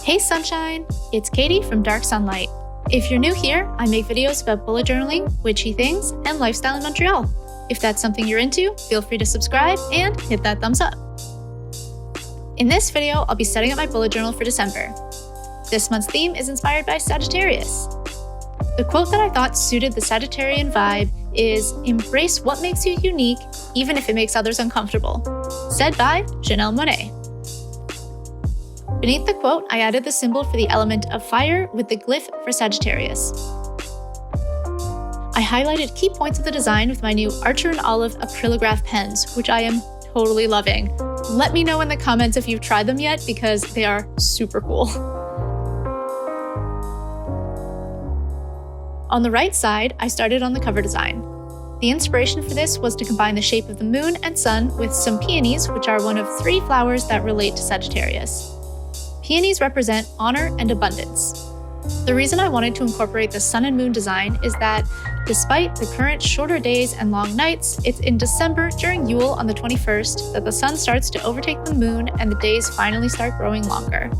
Hey sunshine, it's Cady from Dark Sunlight. If you're new here, I make videos about bullet journaling, witchy things, and lifestyle in Montreal. If that's something you're into, feel free to subscribe and hit that thumbs up. In this video, I'll be setting up my bullet journal for December. This month's theme is inspired by Sagittarius. The quote that I thought suited the Sagittarian vibe is, "Embrace what makes you unique, even if it makes others uncomfortable," said by Janelle Monáe. Beneath the quote, I added the symbol for the element of fire with the glyph for Sagittarius. I highlighted key points of the design with my new Archer and Olive acrylograph pens, which I am totally loving. Let me know in the comments if you've tried them yet, because they are super cool. On the right side, I started on the cover design. The inspiration for this was to combine the shape of the moon and sun with some peonies, which are one of 3 flowers that relate to Sagittarius. Peonies represent honor and abundance. The reason I wanted to incorporate the sun and moon design is that, despite the current shorter days and long nights, it's in December during Yule on the 21st that the sun starts to overtake the moon and the days finally start growing longer.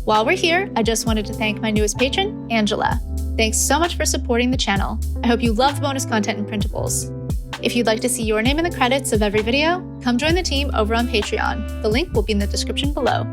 While we're here, I just wanted to thank my newest patron, Angela. Thanks so much for supporting the channel. I hope you love the bonus content and printables. If you'd like to see your name in the credits of every video, come join the team over on Patreon. The link will be in the description below.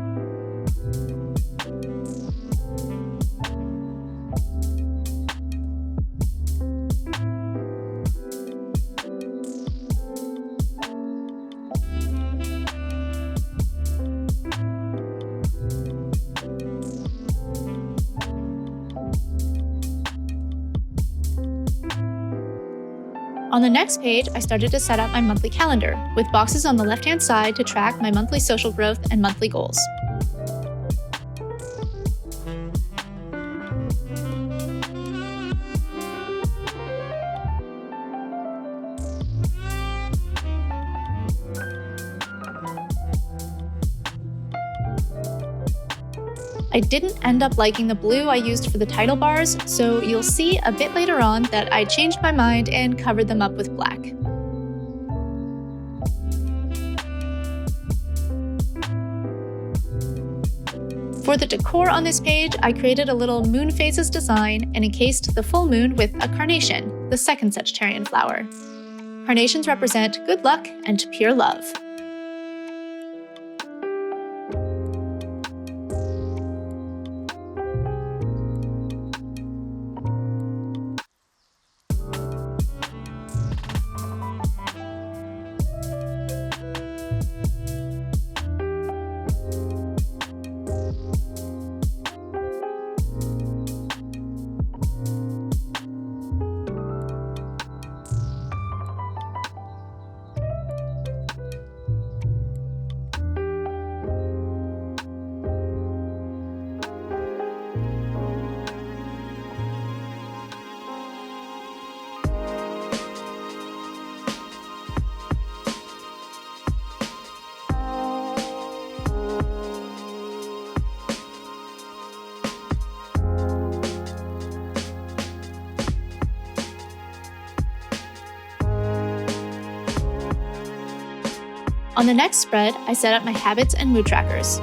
On the next page, I started to set up my monthly calendar, with boxes on the left-hand side to track my monthly social growth and monthly goals. I didn't end up liking the blue I used for the title bars, so you'll see a bit later on that I changed my mind and covered them up with black. For the decor on this page, I created a little moon phases design and encased the full moon with a carnation, the second Sagittarian flower. Carnations represent good luck and pure love. On the next spread, I set up my habits and mood trackers.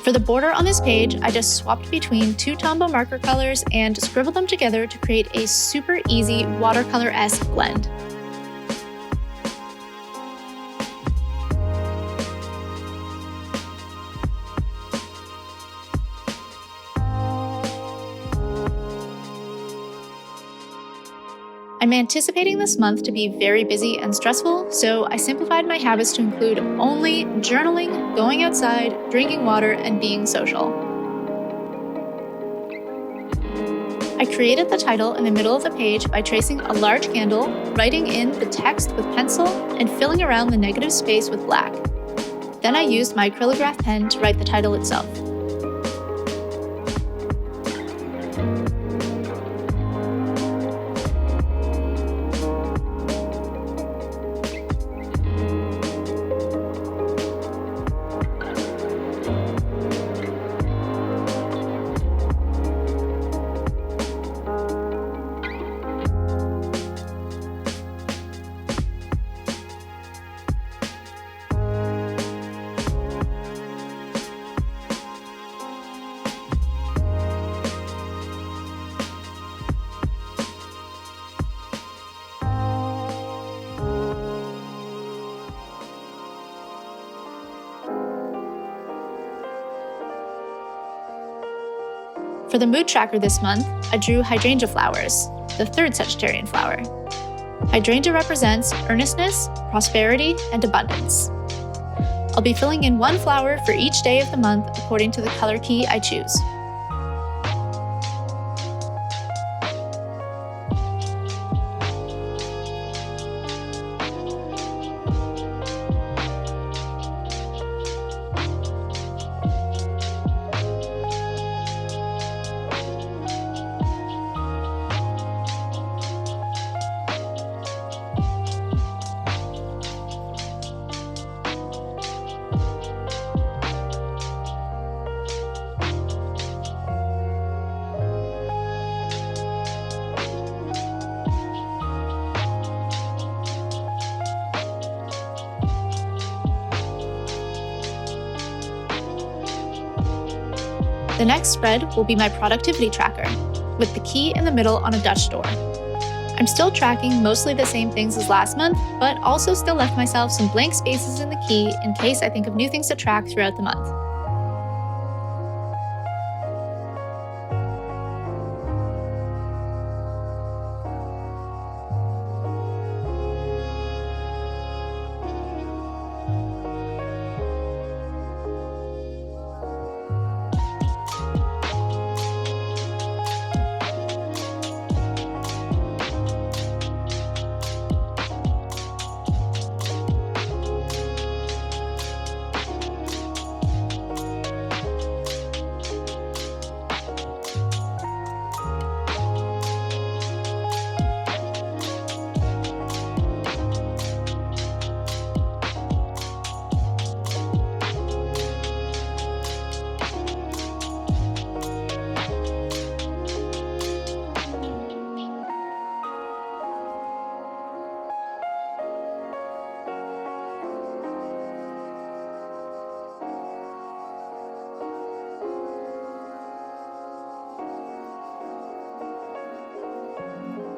For the border on this page, I just swapped between 2 Tombow marker colors and scribbled them together to create a super easy watercolor-esque blend. I anticipating this month to be very busy and stressful, so I simplified my habits to include only journaling, going outside, drinking water, and being social. I created the title in the middle of the page by tracing a large candle, writing in the text with pencil, and filling around the negative space with black. Then I used my acrylograph pen to write the title itself. For the mood tracker this month, I drew hydrangea flowers, the third Sagittarian flower. Hydrangea represents earnestness, prosperity, and abundance. I'll be filling in one flower for each day of the month according to the color key I choose. The next spread will be my productivity tracker, with the key in the middle on a Dutch door. I'm still tracking mostly the same things as last month, but also still left myself some blank spaces in the key in case I think of new things to track throughout the month.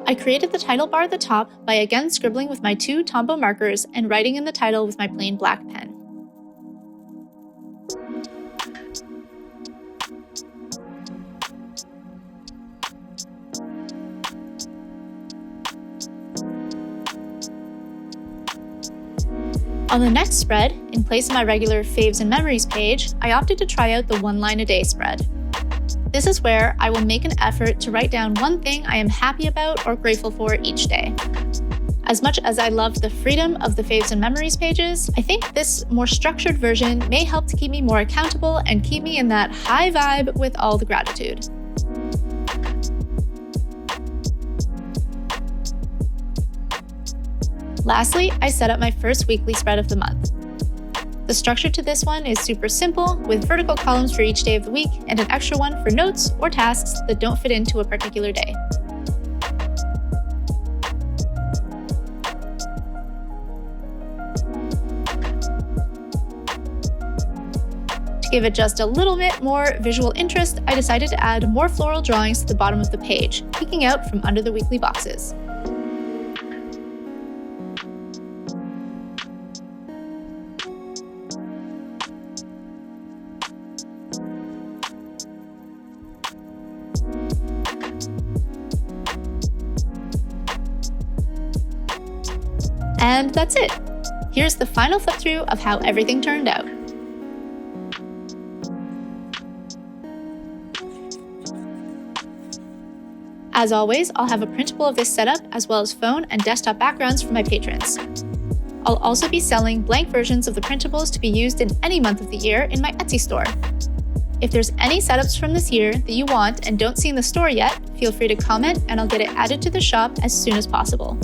I created the title bar at the top by again scribbling with my two Tombow markers and writing in the title with my plain black pen. On the next spread, in place of my regular Faves and Memories page, I opted to try out the one line a day spread. This is where I will make an effort to write down one thing I am happy about or grateful for each day. As much as I love the freedom of the Faves and Memories pages, I think this more structured version may help to keep me more accountable and keep me in that high vibe with all the gratitude. Lastly, I set up my first weekly spread of the month. The structure to this one is super simple, with vertical columns for each day of the week and an extra one for notes or tasks that don't fit into a particular day. To give it just a little bit more visual interest, I decided to add more floral drawings to the bottom of the page, peeking out from under the weekly boxes. And that's it. Here's the final flip through of how everything turned out. As always, I'll have a printable of this setup as well as phone and desktop backgrounds for my patrons. I'll also be selling blank versions of the printables to be used in any month of the year in my Etsy store. If there's any setups from this year that you want and don't see in the store yet, feel free to comment and I'll get it added to the shop as soon as possible.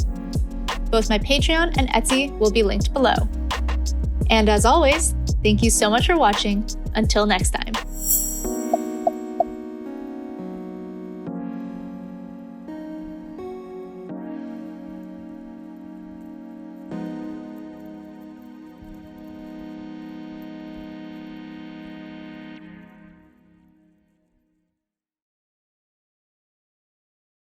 Both my Patreon and Etsy will be linked below. And as always, thank you so much for watching. Until next time.